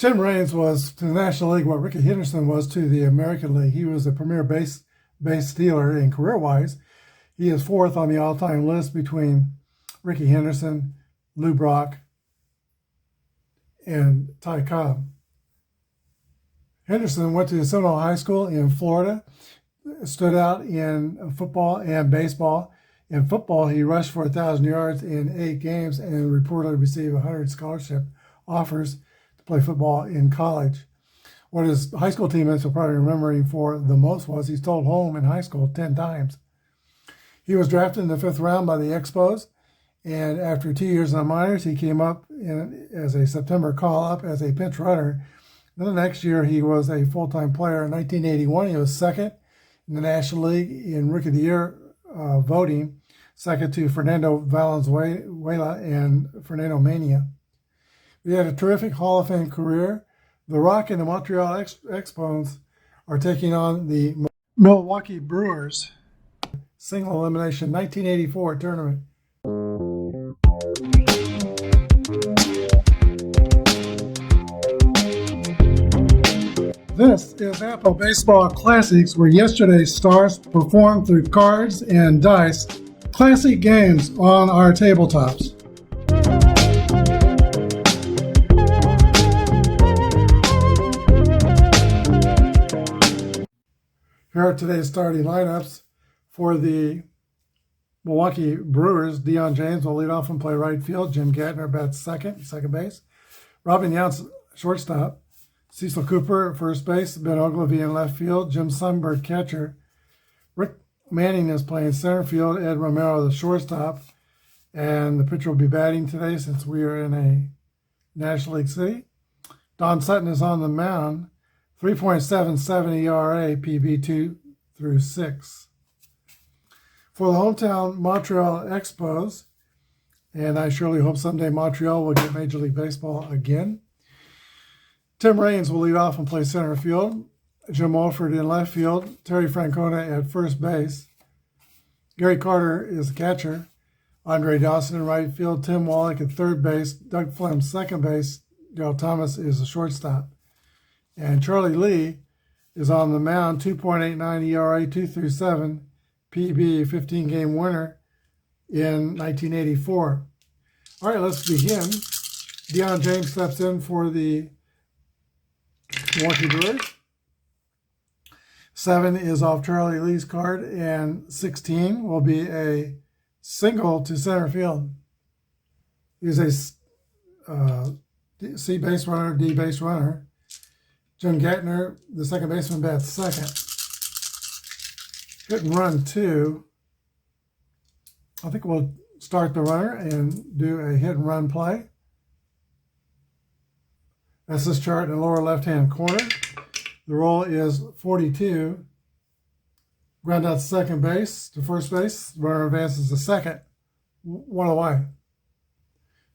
Tim Raines was to the National League what Ricky Henderson was to the American League. He was a premier base stealer, and career-wise, he is fourth on the all-time list between Ricky Henderson, Lou Brock, and Ty Cobb. Henderson went to Seminole High School in Florida, stood out in football and baseball. In football, he rushed for 1,000 yards in 8 games and reportedly received 100 scholarship offers to play football in college. What his high school teammates will probably remember him for the most was he stole home in high school 10 times. He was drafted in the 5th round by the Expos, and after 2 years in the minors, he came up as a September call-up as a pinch runner. Then the next year, he was a full-time player. In 1981, he was second in the National League in Rookie of the Year voting, second to Fernando Valenzuela and Fernando Mania. He had a terrific Hall of Fame career. The Rock and the Montreal Expos are taking on the Milwaukee Brewers single elimination 1984 tournament. This is Apba Baseball Classics, where yesterday's stars performed through cards and dice, classic games on our tabletops. Here are today's starting lineups for the Milwaukee Brewers. Deion James will lead off and play right field. Jim Gattner bats second base. Robin Yountz, shortstop. Cecil Cooper, first base. Ben Ogilvie in left field. Jim Sundberg, catcher. Rick Manning is playing center field. Ed Romero, the shortstop. And the pitcher will be batting today since we are in a National League city. Don Sutton is on the mound. 3.77 ERA, PB 2 through 6. For the hometown Montreal Expos, and I surely hope someday Montreal will get Major League Baseball again. Tim Raines will lead off and play center field. Jim Wolford in left field. Terry Francona at first base. Gary Carter is the catcher. Andre Dawson in right field. Tim Wallach at third base. Doug Flem second base. Darrell Thomas is the shortstop. And Charlie Lee is on the mound. 2.89 ERA, 2 through 7. PB, 15-game winner in 1984. All right, let's begin. Deion James steps in for the Milwaukee Brewers. 7 is off Charlie Lee's card, and 16 will be a single to center field. He's a C base runner, D base runner. Jim Gattner, the second baseman, bats second. Hit and run 2. I think we'll start the runner and do a hit and run play. That's this chart in the lower left-hand corner. The roll is 42. Ground out to second base to first base. Runner advances to second. 1 away.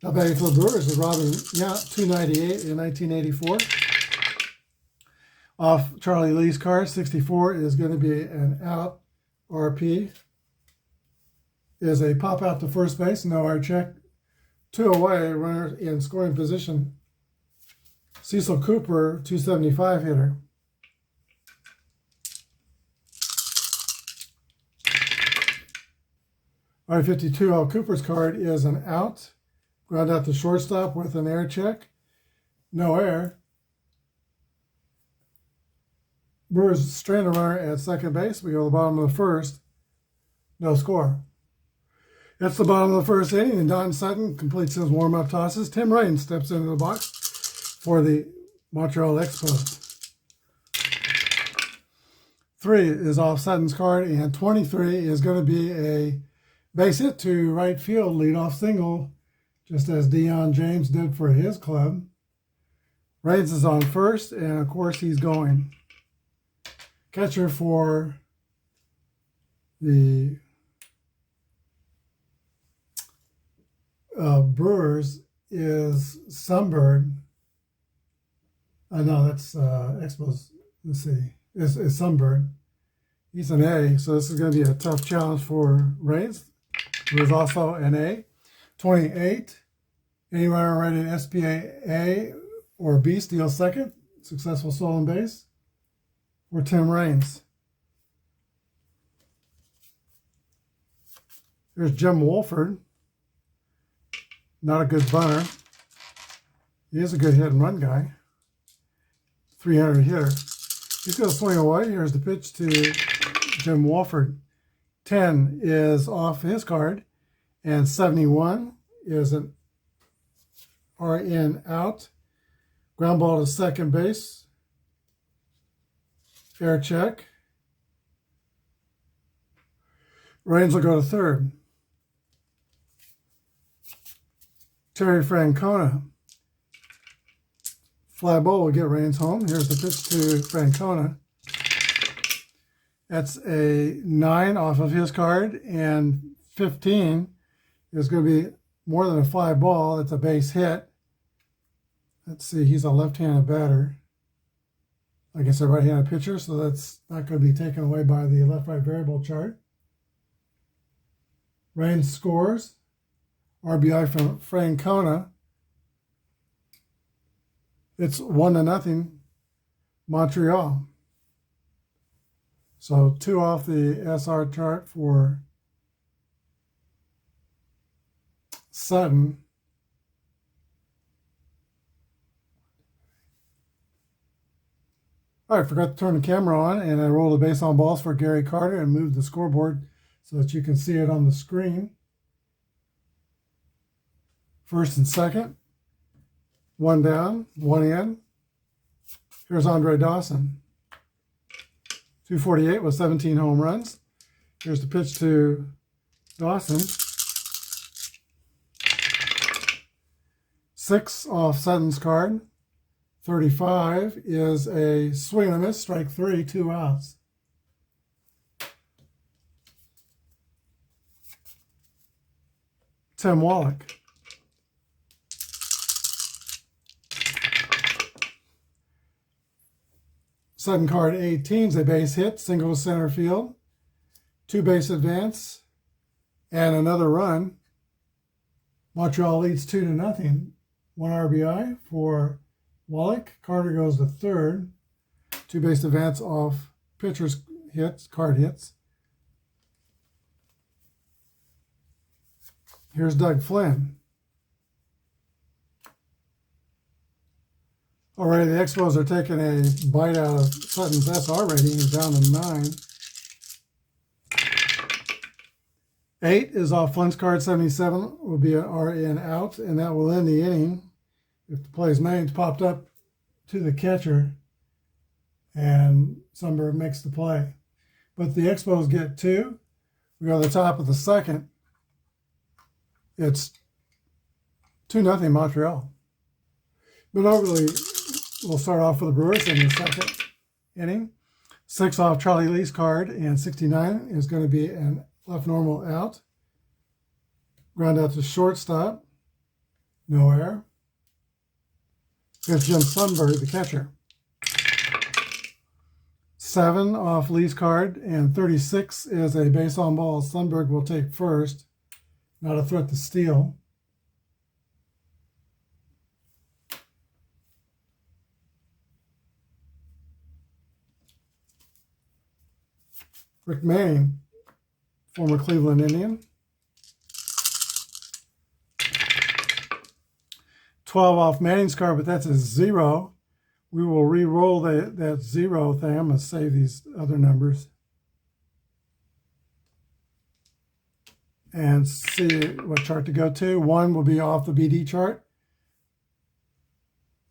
Now batting for the Brewers is Robin Yount, 298 in 1984. Off Charlie Lee's card, 64 is going to be an out. RP is a pop out to first base, no air check. 2 away, runner in scoring position. Cecil Cooper, 275 hitter. All right, 52 on Cooper's card is an out. Ground out to shortstop with an air check. No air. Brewers strand a runner at second base. We go to the bottom of the first. No score. That's the bottom of the first inning, and Don Sutton completes his warm-up tosses. Tim Raines steps into the box for the Montreal Expos. 3 is off Sutton's card, and 23 is going to be a base hit to right field, leadoff single, just as Deion James did for his club. Raines is on first, and of course he's going. Catcher for the Brewers is Sundberg. No, that's Expos. Let's see. Is Sundberg. He's an A, so this is going to be a tough challenge for Raines, who is also an A. 28. Any runner rated SPA A or B steals second. Successful stolen base for Tim Raines. Here's Jim Wolford. Not a good bunter. He is a good hit and run guy. 300 hitter. He's going to swing away. Here's the pitch to Jim Wolford. 10 is off his card, and 71 is an RN out. Ground ball to second base. Air check. Raines will go to third. Terry Francona. Fly ball will get Raines home. Here's the pitch to Francona. That's a 9 off of his card, and 15 is going to be more than a fly ball. It's a base hit. Let's see, he's a left-handed batter. Like I said, right-handed pitcher, so that's not going to be taken away by the left-right variable chart. Raines scores. RBI from Francona. It's 1-0 Montreal. So 2 off the SR chart for Sutton. All right, forgot to turn the camera on, and I rolled the base on balls for Gary Carter and moved the scoreboard so that you can see it on the screen. First and second. 1 down, 1 in. Here's Andre Dawson. 248 with 17 home runs. Here's the pitch to Dawson. 6 off Sutton's card. 35 is a swing and a miss, strike 3, 2 outs. Tim Wallach. Sutton card 18 is a base hit, single to center field, 2 base advance, and another run. Montreal leads 2-0. 1 RBI for Wallach. Carter goes to third. 2 base advance off pitcher's hits, card hits. Here's Doug Flynn. Already, the Expos are taking a bite out of Sutton's SR rating. He's down to 9. 8 is off Flynn's card. 77 will be an RN out, and that will end the inning. If the play's name's popped up to the catcher, and Sundberg makes the play. But the Expos get 2. We go to the top of the second. It's 2-0 Montreal. But overly, we'll start off with the Brewers in the second inning. 6 off Charlie Lee's card, and 69 is going to be an left normal out. Ground out to shortstop. No error. Here's Jim Sundberg, the catcher. 7 off Lee's card, and 36 is a base on ball. Sundberg will take first. Not a threat to steal. Rick Manning, former Cleveland Indian. 12 off Manning's card, but that's a 0. We will re-roll that 0 thing. I'm going to save these other numbers and see what chart to go to. 1 will be off the BD chart.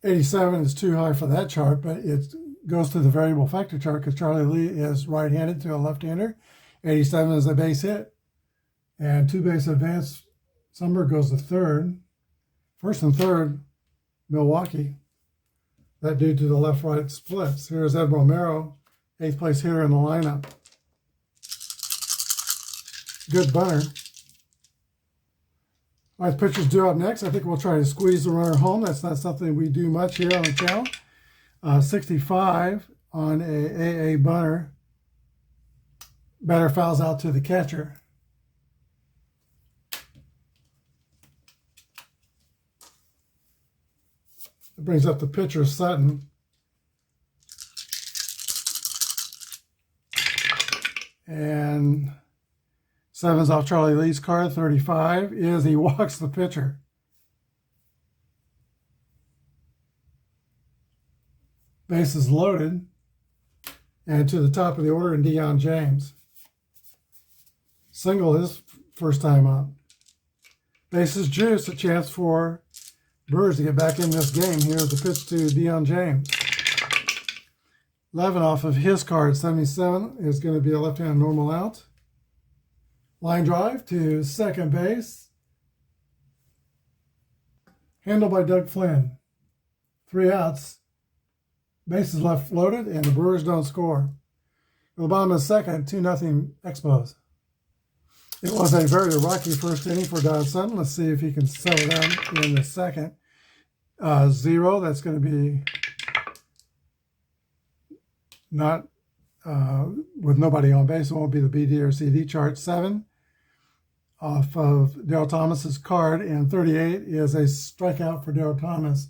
87 is too high for that chart, but it goes to the variable factor chart because Charlie Lee is right-handed to a left-hander. 87 is a base hit. And 2 base advance. Sundberg goes to third. First and third, Milwaukee. That due to the left-right splits. Here's Ed Romero, 8th place hitter in the lineup. Good bunter. All right, pitchers due up next. I think we'll try to squeeze the runner home. That's not something we do much here on the channel. 65 on a AA bunter. Batter fouls out to the catcher. . . . . . . . . . . . . . . . . . . . . . . . . . . . . . . . . . . . . . . . . . . . . . . . . . It brings up the pitcher, Sutton. And 7's off Charlie Lee's card. 35 is he walks the pitcher. Bases loaded. And to the top of the order, and Deion James. Single his first time up. Bases juice, a chance for Brewers to get back in this game. Here's the pitch to Deion James. 11 off of his card. 77 is going to be a left-hand normal out. Line drive to second base. Handled by Doug Flynn. 3 outs. Bases left loaded, and the Brewers don't score. At the bottom of the second, 2-0 Expos. It was a very rocky first inning for Don Sutton. Let's see if he can settle down in the second. 0, that's going to be not with nobody on base. It won't be the BD or CD chart. 7 off of Daryl Thomas's card, and 38 is a strikeout for Daryl Thomas.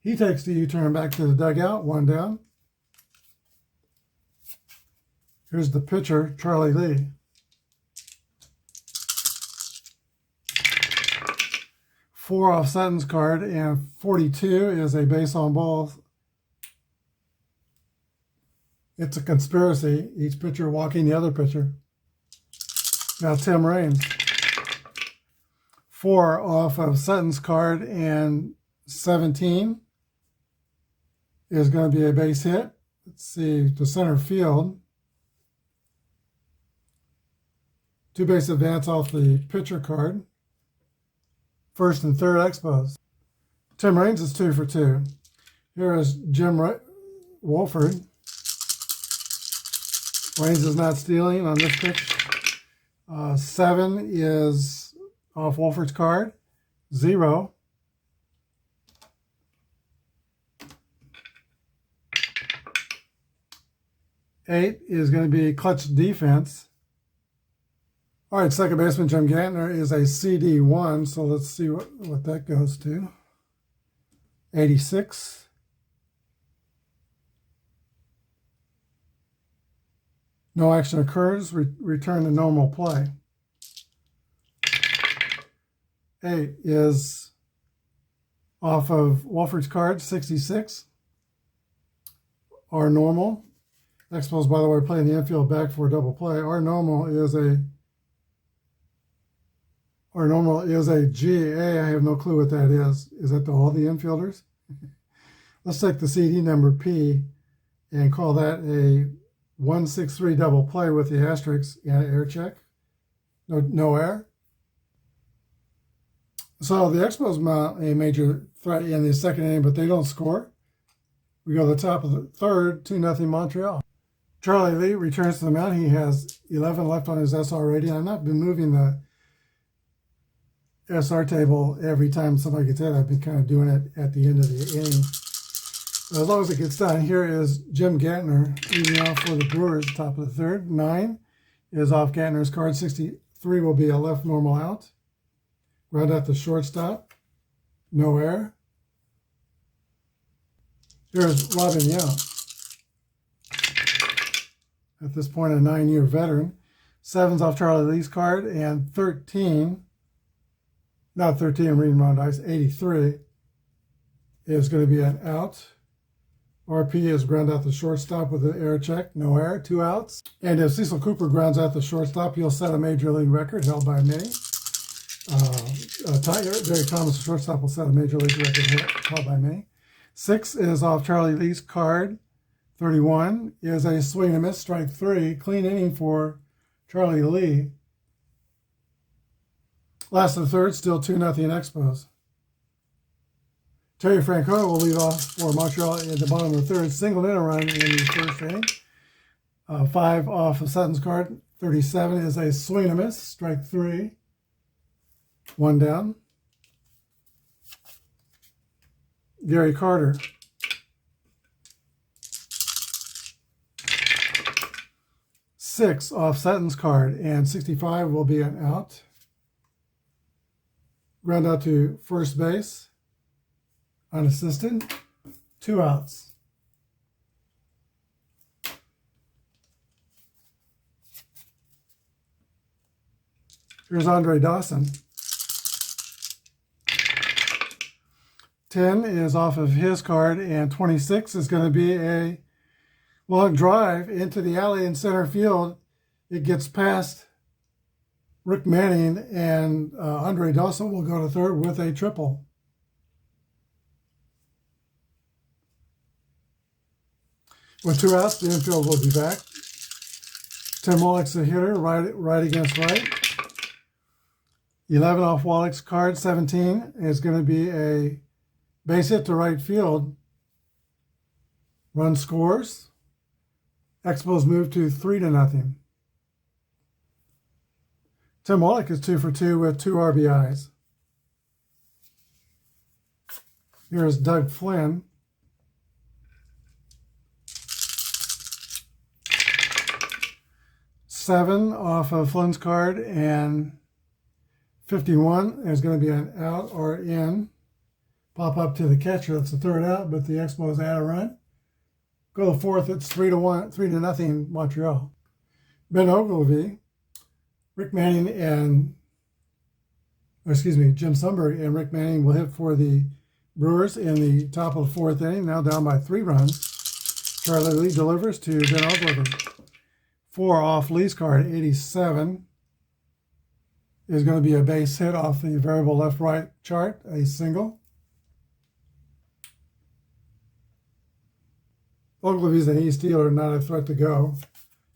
He takes the U-turn back to the dugout, 1 down. Here's the pitcher, Charlie Lee. Four off Sutton's card, and 42 is a base on balls. It's a conspiracy, each pitcher walking the other pitcher. Now Tim Raines. 4 off of Sutton's card, and 17 is going to be a base hit. Let's see, to center field. 2 base advance off the pitcher card. First and third Expos. Tim Raines is 2 for 2. Here is Jim Wolford. Raines is not stealing on this pitch. 7 is off Wolford's card. 0. Eight is going to be clutch defense. All right, second baseman Jim Gantner is a CD1, so let's see what that goes to. 86. No action occurs, return to normal play. 8 is off of Wolford's card, 66. Our normal. Expos, by the way, playing the infield back for a double play. Our normal is a GA. I have no clue what that is. Is that to all the infielders? Let's take the CD number P and call that a 163 double play with the asterisk and air check. No air. So the Expos mount a major threat in the second inning, but they don't score. We go to the top of the third, 2-0 Montreal. Charlie Lee returns to the mound. He has 11 left on his SR rating. I've not been moving the SR table every time somebody gets hit. I've been kind of doing it at the end of the inning. As long as it gets done, here is Jim Gantner leading off for the Brewers, top of the third. 9 is off Gantner's card. 63 will be a left normal out. Round out the shortstop. No air. Here's Robin Young. At this point, a 9-year veteran. 7's off Charlie Lee's card, and 13, not 13, I'm reading wrong dice, 83 is going to be an out. RP is ground out the shortstop with an air check, no air, 2 outs. And if Cecil Cooper grounds out the shortstop, he'll set a major league record held by many. Derek Thomas, the shortstop, will set a major league record held by many. 6 is off Charlie Lee's card. 31 is a swing and miss, strike 3. Clean inning for Charlie Lee. Last of the third, still 2-0 Expos. Terry Francona will lead off for Montreal at the bottom of the third. Singled in a run in the first inning. 5 off of Sutton's card. 37 is a swing and miss, strike 3. 1 down. Gary Carter. 6 off Sutton's card, and 65 will be an out. Ground out to first base. unassisted, 2 outs. Here's Andre Dawson. 10 is off of his card, and 26 is going to be a long drive into the alley in center field. It gets past Rick Manning, and Andre Dawson will go to third with a triple. With 2 outs, the infield will be back. Tim Wallach's the hitter, right against right. 11 off Wallach's card. 17 is going to be a base hit to right field. Run scores. Expos move to 3-0. Tim Wallach is 2 for 2 with 2 RBIs. Here's Doug Flynn. Seven off of Flynn's card, and 51 is going to be an out or in. Pop up to the catcher. That's the third out, but the Expos add a run. Go to fourth. It's 3-0 Montreal. Ben Ogilvie, Rick Manning, Jim Sundberg and Rick Manning will hit for the Brewers in the top of the 4th inning. Now down by 3 runs. Charlie Lee delivers to Ben Ogilvie. 4 off Lee's card. 87 is going to be a base hit off the variable left-right chart, a single. Ogilvie's an East dealer, not a threat to go.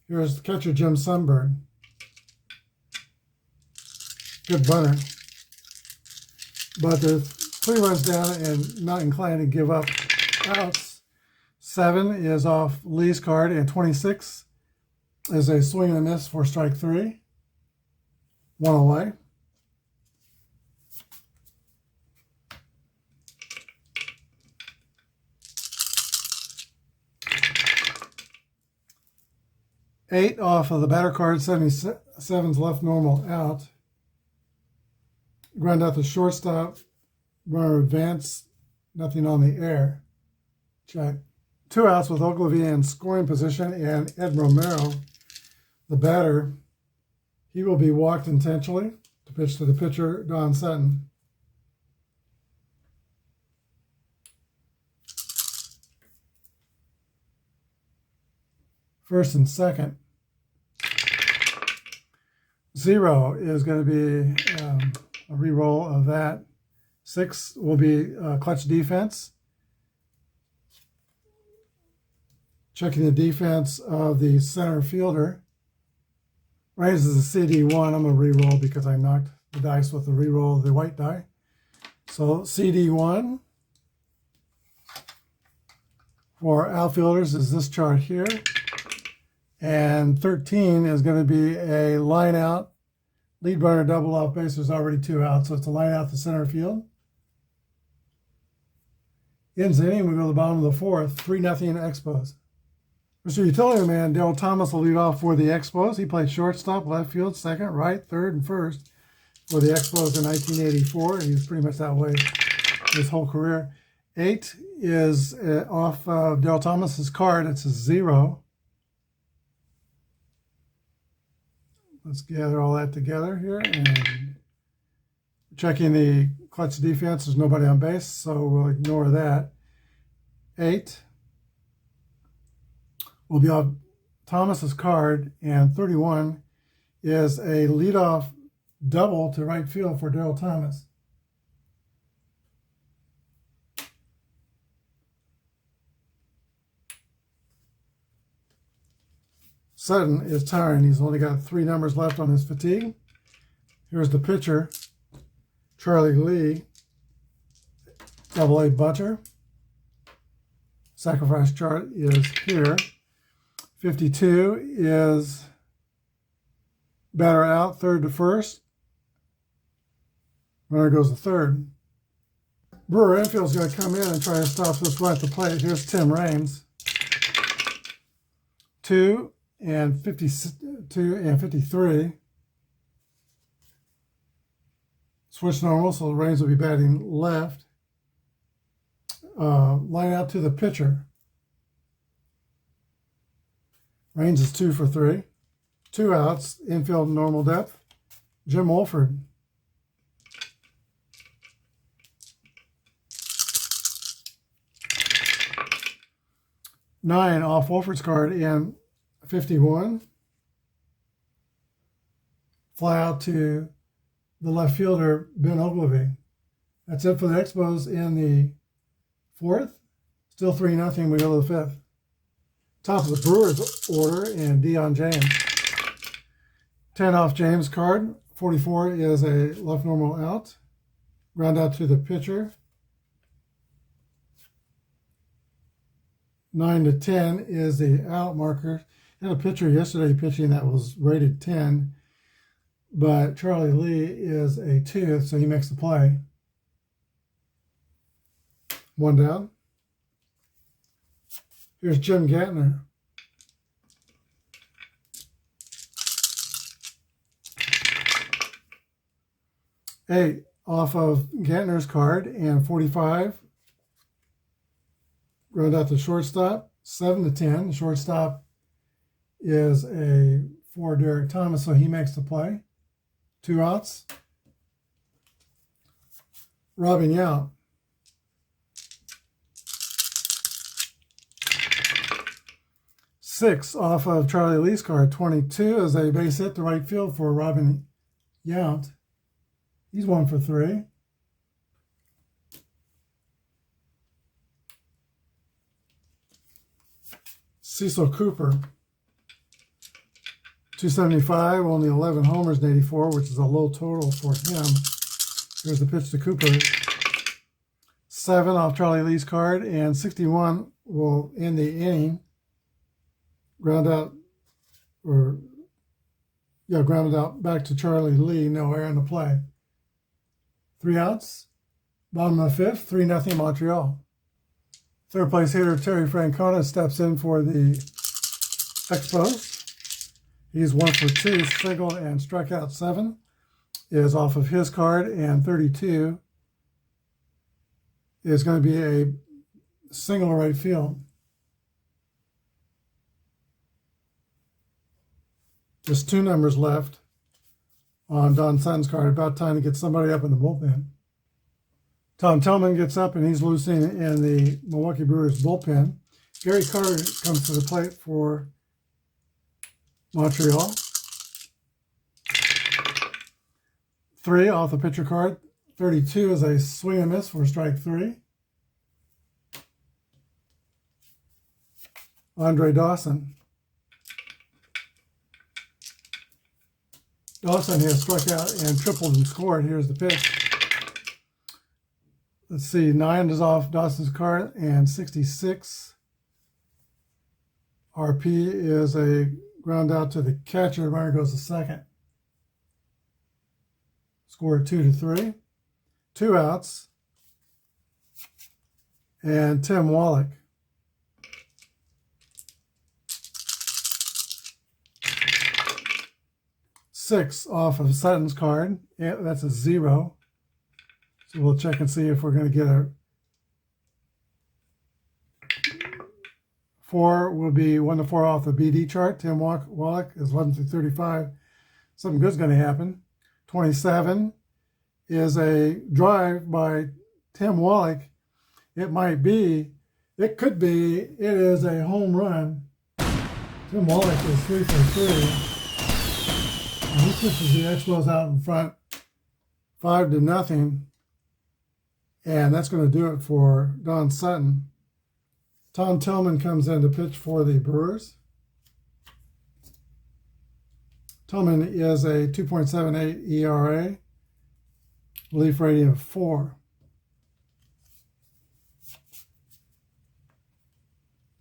Here's catcher Jim Sundberg. Good bunter. But they're 3 runs down and not inclined to give up outs. 7 is off Lee's card, and 26 is a swing and a miss for strike 3. 1 away. Eight off of the batter card. 77's left normal out. Ground out the shortstop. Runner advance. Nothing on the air. Check. 2 outs with Ogilvie in scoring position, and Ed Romero, the batter, he will be walked intentionally to pitch to the pitcher, Don Sutton. First and second. 0 is going to be a re-roll of that. 6 will be clutch defense. Checking the defense of the center fielder. Raises the CD1. I'm going to re-roll because I knocked the dice with the re-roll of the white die. So CD1 for outfielders is this chart here. And 13 is going to be a line out. Lead runner double off base. There's already 2 outs, so it's a line out to center field. Ends the inning. We go to the bottom of the 4th. 3-0 Expos. Mr. Utility Man, Daryl Thomas will lead off for the Expos. He played shortstop, left field, second, right, third, and first for the Expos in 1984. He was pretty much that way his whole career. 8 is off of Daryl Thomas's card. It's a 0. Let's gather all that together here. And checking the clutch defense. There's nobody on base, so we'll ignore that. 8 will be off Thomas's card, and 31 is a leadoff double to right field for Daryl Thomas. Sutton is tiring. He's only got 3 numbers left on his fatigue. Here's the pitcher, Charlie Lee, AA bunter. Sacrifice chart is here. 52 is batter out, third to first. Runner goes to third. Brewer infield's going to come in and try to stop this run at the plate. Here's Tim Raines. 2 and 52 and 53. Switch normal, so Raines will be batting left. line out to the pitcher. Raines is 2 for 3. 2 outs, infield normal depth. Jim Wolford. Nine off Wolford's card in 51. Fly out to the left fielder, Ben Ogilvy. That's it for the Expos in the 4th. Still 3-0. We go to the 5th. Top of the Brewers order in Dion James. 10 off James' card. 44 is a left normal out. Round out to the pitcher. 9 to 10 is the out marker. Had a pitcher yesterday pitching that was rated 10, but Charlie Lee is a 2, so he makes the play. 1 down. Here's Jim Gattner. Eight off of Gattner's card and 45. Round out to shortstop. 7 to 10. The shortstop is a 4 Derek Thomas, so he makes the play. 2 outs. Robin Yount. 6 off of Charlie Lee's card. 22 is a base hit to right field for Robin Yount. He's 1 for 3. Cecil Cooper. 275, only 11 homers in 84, which is a low total for him. Here's the pitch to Cooper. 7 off Charlie Lee's card, and 61 will end the inning. Grounded out back to Charlie Lee, no error in the play. 3 outs. Bottom of the 5th, 3-0 Montreal. Third place hitter Terry Francona steps in for the Expos. He's 1 for 2, single and struck out 7 is off of his card, and 32 is going to be a single right field. Just 2 numbers left on Don Sutton's card. About time to get somebody up in the bullpen. Tom Tillman gets up and he's losing in the Milwaukee Brewers bullpen. Gary Carter comes to the plate for Montreal. 3 off the pitcher card. 32 is a swing and miss for strike 3. Andre Dawson. Dawson has struck out and tripled and scored. Here's the pitch. Let's see, 9 is off Dawson's card, and 66. RP is a ground out to the catcher. Runner goes to second. Score 2-3. 2 outs. And Tim Wallach. Six off of Sutton's card. Yeah, that's a 0. So we'll check and see if we're going to get a 4 will be 1 to 4 off the BD chart. Tim Wallach is 11 through 35. Something good's going to happen. 27 is a drive by Tim Wallach. It might be, it could be, it is a home run. Tim Wallach is 3 for 3. And he pushes the Expos out in front 5-0. And that's going to do it for Don Sutton. Tom Tillman comes in to pitch for the Brewers. Tillman is a 2.78 ERA, relief rating of 4.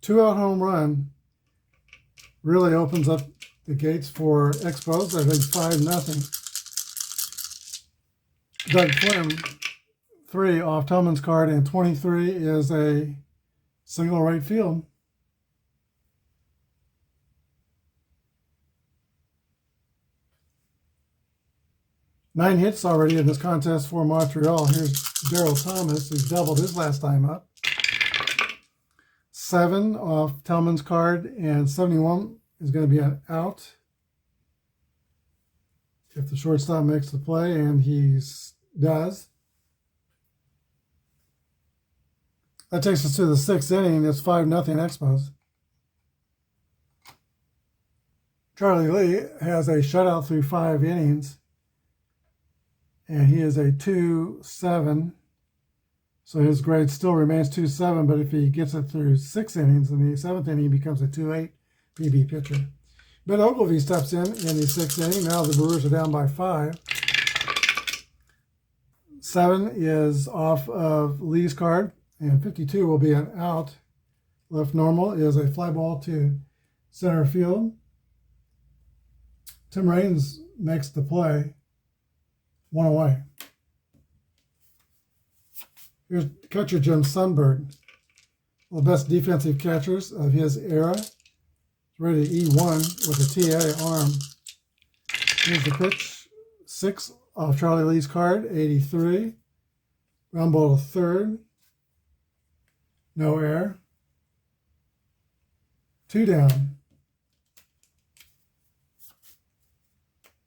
2-out home run really opens up the gates for Expos. I think 5-0. Doug Flynn, 3 off Tillman's card, and 23 is a single right field. Nine hits already in this contest for Montreal. Here's Daryl Thomas, who doubled his last time up. 7 off Tellman's card, and 71 is going to be an out if the shortstop makes the play, and he does. That takes us to the 6th inning. It's 5-0 Expos. Charlie Lee has a shutout through 5 innings, and he is a 2.7. So his grade still remains 2.7, but if he gets it through 6 innings, in the 7th inning, he becomes a 2.8 PB pitcher. Ben Ogilvy steps in the 6th inning. Now the Brewers are down by 5. 7 is off of Lee's card, and 52 will be an out. Left normal is a fly ball to center field. Tim Raines makes the play, 1 away. Here's catcher Jim Sundberg, one of the best defensive catchers of his era. He's ready to E1 with a TA arm. Here's the pitch, 6 off Charlie Lee's card, 83. Ground ball to third. No error. 2 down.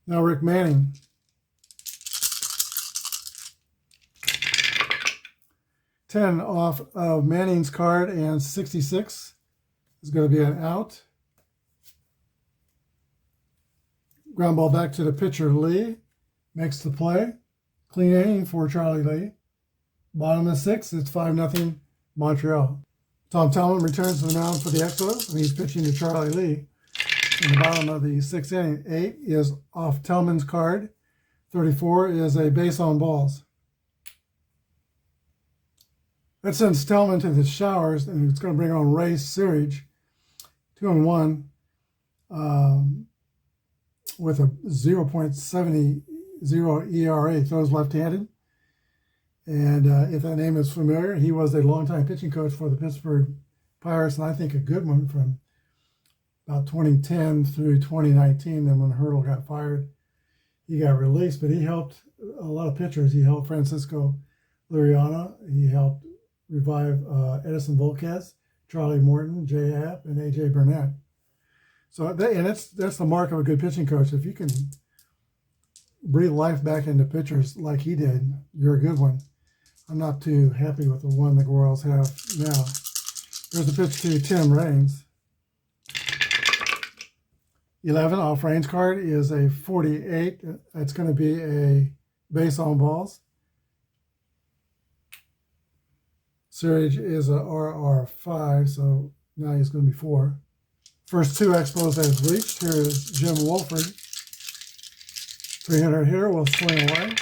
Now Rick Manning. $10 off of Manning's card, and 66 is going to be an out. Ground ball back to the pitcher, Lee. Makes the play. Clean inning for Charlie Lee. Bottom of 6, it's 5-0 Montreal. Tom Tellman returns to the mound for the Expos, and he's pitching to Charlie Lee. In the bottom of the 6th inning, 8 is off Tellman's card. 34 is a base on balls. That sends Tellman to the showers, and it's going to bring on Ray Searage, 2-1, with a 0.70 ERA. Throws left-handed. And if that name is familiar, he was a longtime pitching coach for the Pittsburgh Pirates, and I think a good one from about 2010 through 2019. Then when Hurdle got fired, he got released, but he helped a lot of pitchers. He helped Francisco Liriano. He helped revive Edison Volquez, Charlie Morton, Jay App, and A.J. Burnett. So that's the mark of a good pitching coach. If you can breathe life back into pitchers like he did, you're a good one. I'm not too happy with the one the Royals have now. There's the pitch to Tim Raines. 11 off Raines' card is a 48. It's going to be a base on balls. Searage is a RR5, so now he's going to be 4. First 2 Expos has reached. Here is Jim Wolford. 300 hitter will swing away.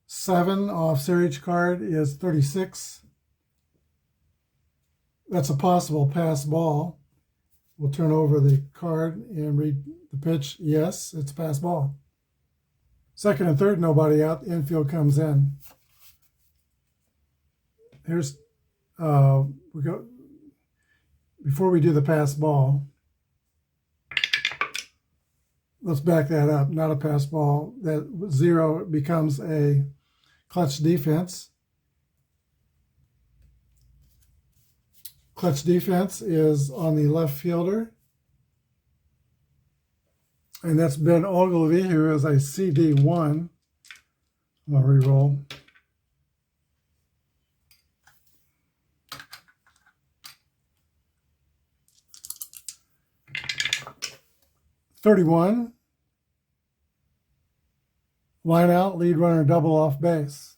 7 off Searage card is 36. That's a possible pass ball. We'll turn over the card and read the pitch. Yes, it's a pass ball. 2nd and 3rd, nobody out. Infield comes in. Here's we go before we do the pass ball. Let's back that up. Not a pass ball. That 0 becomes a clutch defense. Clutch defense is on the left fielder. And that's Ben Ogilvy, who is a CD1. I'm going to re-roll. .31. Line out, lead runner, double off base.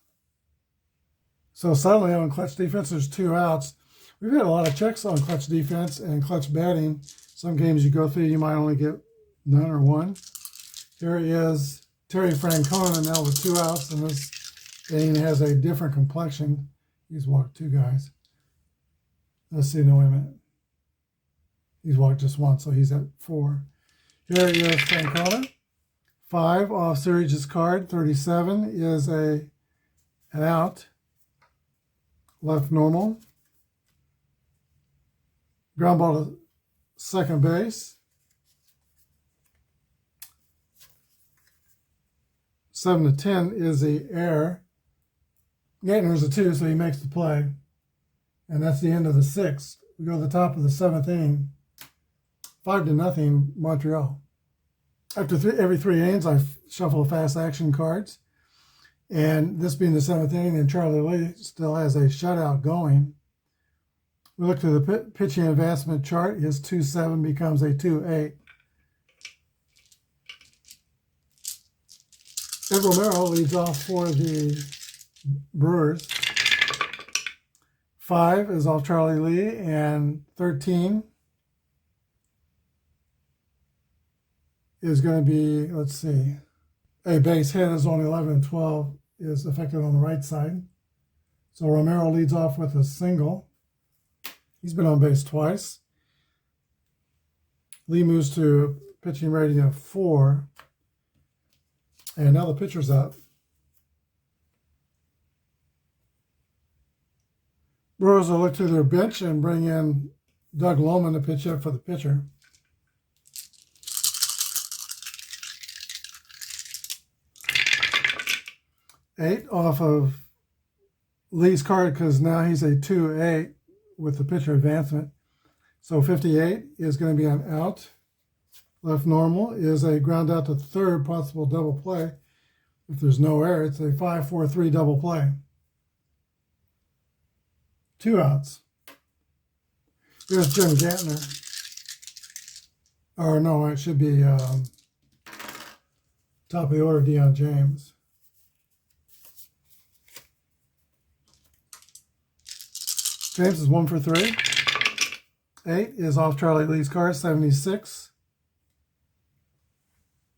So suddenly on clutch defense, there's 2 outs. We've had a lot of checks on clutch defense and clutch batting. Some games you go through, you might only get none or 1. Here is Terry Francona now with 2 outs, and this inning has a different complexion. He's walked 2 guys. Let's see, no, wait a minute. He's walked just 1, so he's at 4. Here is Francona. 5 off Searage's card. 37 is an out. Left normal. Ground ball to second base. 7-10 is the error. Gaitner's a 2, so he makes the play. And that's the end of the 6th. We go to the top of the 7th inning. 5-0 Montreal. After every 3 innings, I shuffle fast action cards. And this being the 7th inning, and Charlie Lee still has a shutout going. We look to the pitching advancement chart. His 2-7 becomes a 2-8. Ed Romero leads off for the Brewers. 5 is off Charlie Lee, and 13 is going to be, let's see, a base hit is only 11 and 12 is affected on the right side. So Romero leads off with a single. He's been on base twice. Lee moves to pitching rating of 4. And now the pitcher's up. Brewers will look to their bench and bring in Doug Lohman to pitch up for the pitcher. Eight off of Lee's card because now he's a 2-8 with the pitcher advancement. So 58 is going to be an out. Left normal is a ground out to third, possible double play. If there's no error, it's a 5-4-3 double play. 2 outs. Here's Jim Gantner. Or no, it should be top of the order, Deion James. James is 1 for 3. 8 is off Charlie Lee's card. 76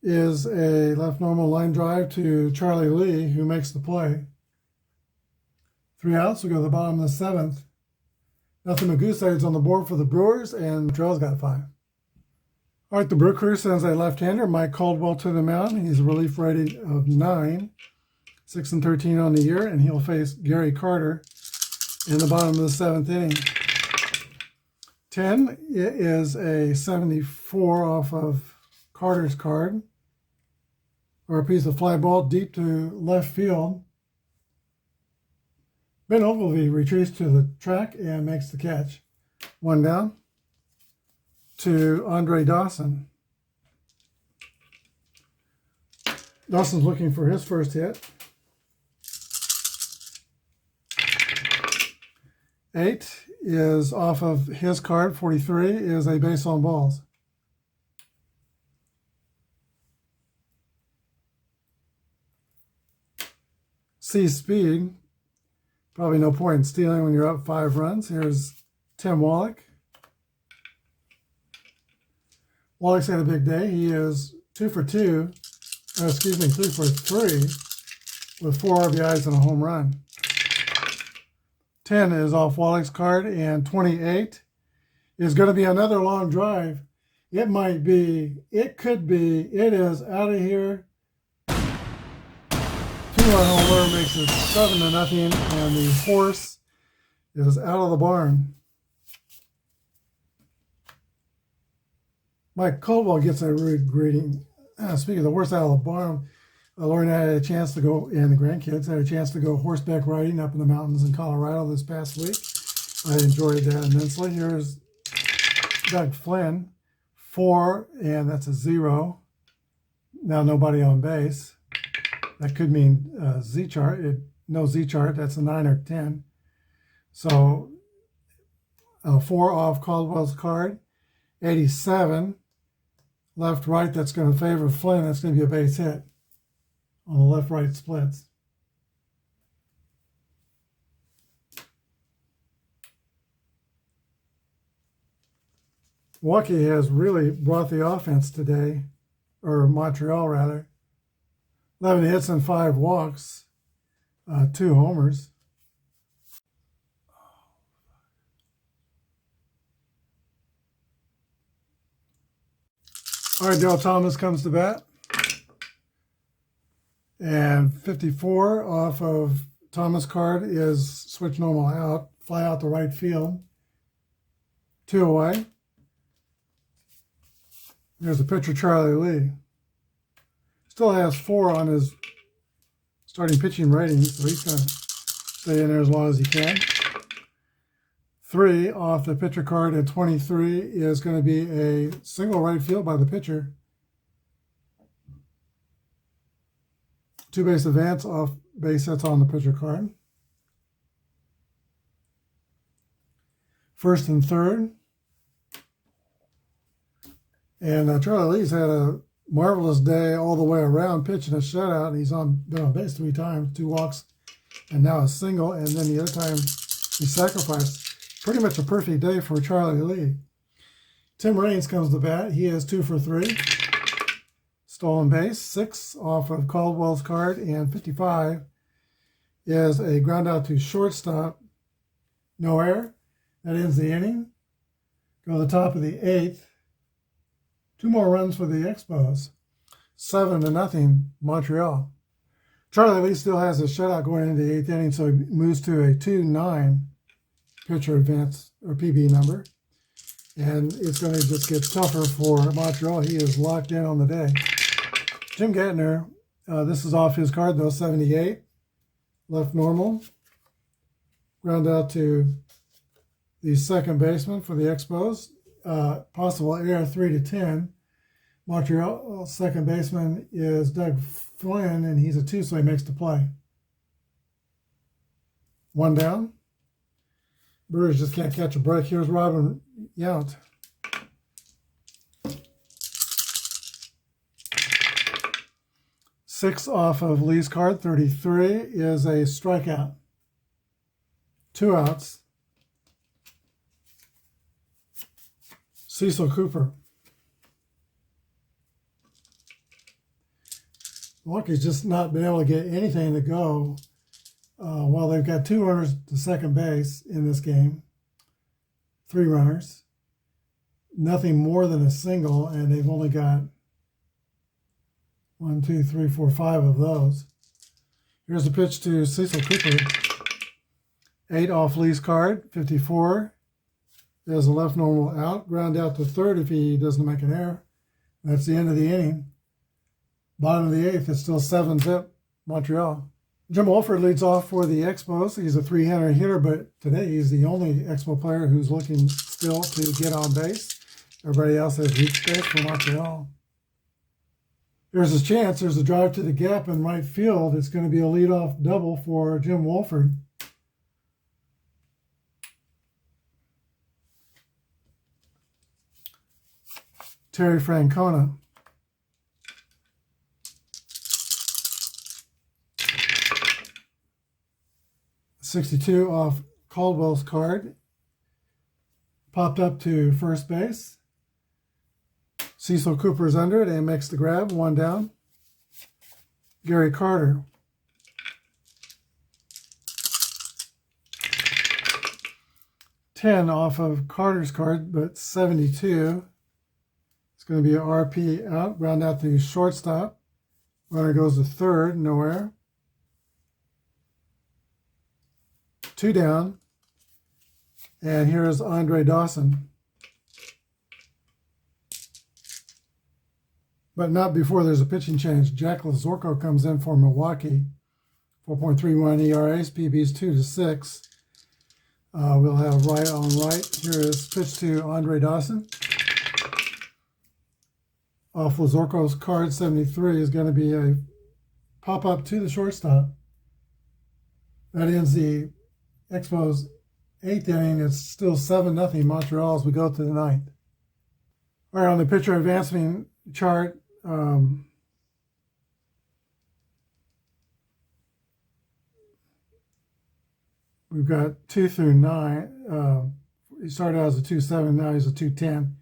is a left normal line drive to Charlie Lee, who makes the play. 3 outs. We go to the bottom of the 7th. Nothing but goose eggs on the board for the Brewers, and Montreal's got 5. All right, the Brew Crew sends a left-hander, Mike Caldwell, to the mound. He's a relief rating of 9, 6-13 on the year, and he'll face Gary Carter in the bottom of the 7th inning. 10 is a 74 off of Carter's card, or a piece of fly ball deep to left field. Ben Ogilvie retreats to the track and makes the catch. 1 down to Andre Dawson. Dawson's looking for his first hit. 8 is off of his card. 43 is a base on balls. C Speed. Probably no point in stealing when you're up 5 runs. Here's Tim Wallach. Wallach's had a big day. He is 2 for 2. 3 for 3 with 4 RBIs and a home run. 10 is off Wallach's card, and 28 is going to be another long drive. It might be, it could be, it is out of here. 2-run homer makes it 7-0, and the horse is out of the barn. Mike Caldwell gets a rude greeting. Speaking of the horse out of the barn, Lauren had a chance to go, and the grandkids had a chance to go horseback riding up in the mountains in Colorado this past week. I enjoyed that immensely. Here's Doug Flynn, 4, and that's a 0. Now nobody on base. That could mean Z-chart. No Z-chart, that's a 9 or 10. So 4 off Caldwell's card. 87, left-right, that's going to favor Flynn. That's going to be a base hit on the left-right splits. Milwaukee has really brought the offense today, or Montreal rather. 11 hits and 5 walks, 2 homers. All right, Dale Thomas comes to bat. And 54 off of Thomas' card is switch normal out, fly out to right field. 2 away. There's the pitcher, Charlie Lee. Still has 4 on his starting pitching rating, so he's going to stay in there as long as he can. 3 off the pitcher card, and 23 is going to be a single right field by the pitcher. 2 base advance off base hits on the pitcher card. First and third. And Charlie Lee's had a marvelous day all the way around, pitching a shutout. He's been on base 3 times, 2 walks, and now a single. And then the other time he sacrificed. Pretty much a perfect day for Charlie Lee. Tim Raines comes to bat. He is 2 for 3. Stolen base, 6 off of Caldwell's card, and 55 is a ground out to shortstop. No error. That ends the inning. Go to the top of the 8th. 2 more runs for the Expos. 7-0 Montreal. Charlie Lee still has a shutout going into the 8th inning, so he moves to a 2-9 pitcher advance or PB number. And it's going to just get tougher for Montreal. He is locked in on the day. Jim Gattner, this is off his card though, 78. Left normal. Ground out to the second baseman for the Expos. Possible error 3-10. Montreal second baseman is Doug Flynn, and he's a 2, so he makes the play. 1 down. Brewers just can't catch a break. Here's Robin Yount. Six off of Lee's card, 33 is a strikeout. 2 outs. Cecil Cooper. Milwaukee's just not been able to get anything to go. Well, they've got 2 runners to second base in this game. 3 runners. Nothing more than a single, and they've only got 1, 2, 3, 4, 5 of those. Here's the pitch to Cecil Cooper. 8 off Lee's card, 54. There's a left normal out. Ground out to third if he doesn't make an error. That's the end of the inning. Bottom of the 8th, it's still 7-zip Montreal. Jim Wolford leads off for the Expos. He's a 300 hitter, but today he's the only Expo player who's looking still to get on base. Everybody else has reached base for Montreal. There's a chance. There's a drive to the gap in right field. It's going to be a leadoff double for Jim Wolford. Terry Francona. .62 off Caldwell's card. Popped up to first base. Cecil Cooper's under it and makes the grab. 1 down. Gary Carter. .10 off of Carter's card, but 72. It's going to be an RP out. Ground out to shortstop. Runner goes to third. No error. 2 down. And here's Andre Dawson. But not before there's a pitching change. Jack Lazorko comes in for Milwaukee. 4.31 ERAs, PBs 2-6. We'll have right on right. Here is pitch to Andre Dawson. Off Lazorko's card, 73 is going to be a pop-up to the shortstop. That ends the Expos 8th inning. It's still 7-0 Montreal as we go to the 9th. All right, on the pitcher advancement chart, we've got 2 through 9. He started out as a 2-7, now he's a 2-10.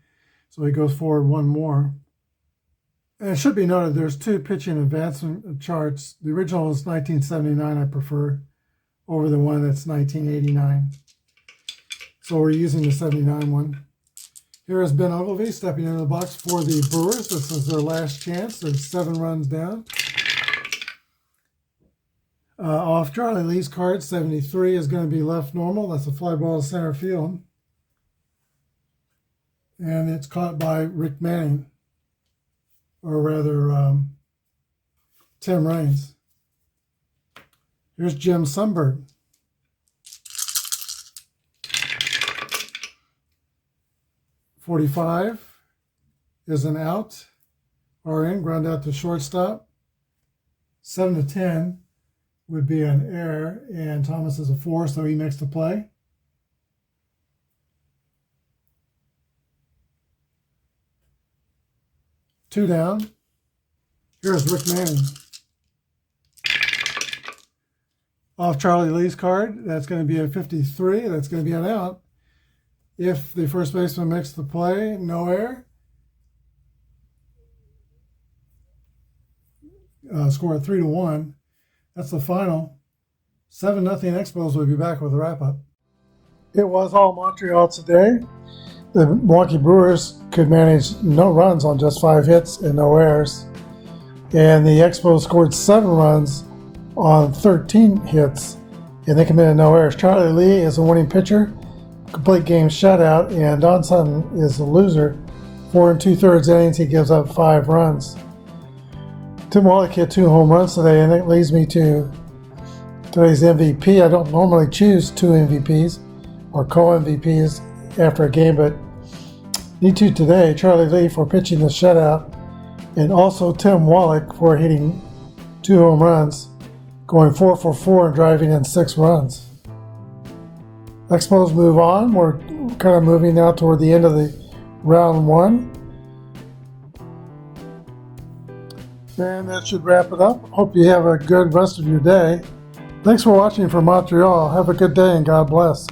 So he goes forward 1 more. And it should be noted there's 2 pitching advancement charts. The original is 1979, I prefer, over the one that's 1989. So we're using the 79 one. Here is Ben Ogilvie stepping into the box for the Brewers. This is their last chance. They're 7 runs down. Off Charlie Lee's card, 73 is going to be left normal. That's a fly ball to center field. And it's caught by Rick Manning. Or rather, Tim Raines. Here's Jim Sundberg. 45 is an out or in, ground out to shortstop. 7 to 10 would be an error, and Thomas is a 4, so he makes the play. Two down. Here's Rick Manning. Off Charlie Lee's card, that's going to be a 53. That's going to be an out. If the first baseman makes the play, no error. Score at 3 to 1. That's the final. 7-0 Expos will be back with a wrap-up. It was all Montreal today. The Milwaukee Brewers could manage no runs on just 5 hits and no errors. And the Expos scored 7 runs on 13 hits, and they committed no errors. Charlie Lee is the winning pitcher, complete game shutout, and Don Sutton is the loser. 4 2/3 innings, he gives up 5 runs. Tim Wallach hit 2 home runs today, and it leads me to today's MVP. I don't normally choose 2 MVPs or co-MVPs after a game, but need to today. Charlie Lee for pitching the shutout, and also Tim Wallach for hitting 2 home runs, going 4 for 4 and driving in 6 runs. Expos move on. We're kind of moving now toward the end of the round 1. And that should wrap it up. Hope you have a good rest of your day. Thanks for watching from Montreal. Have a good day and God bless.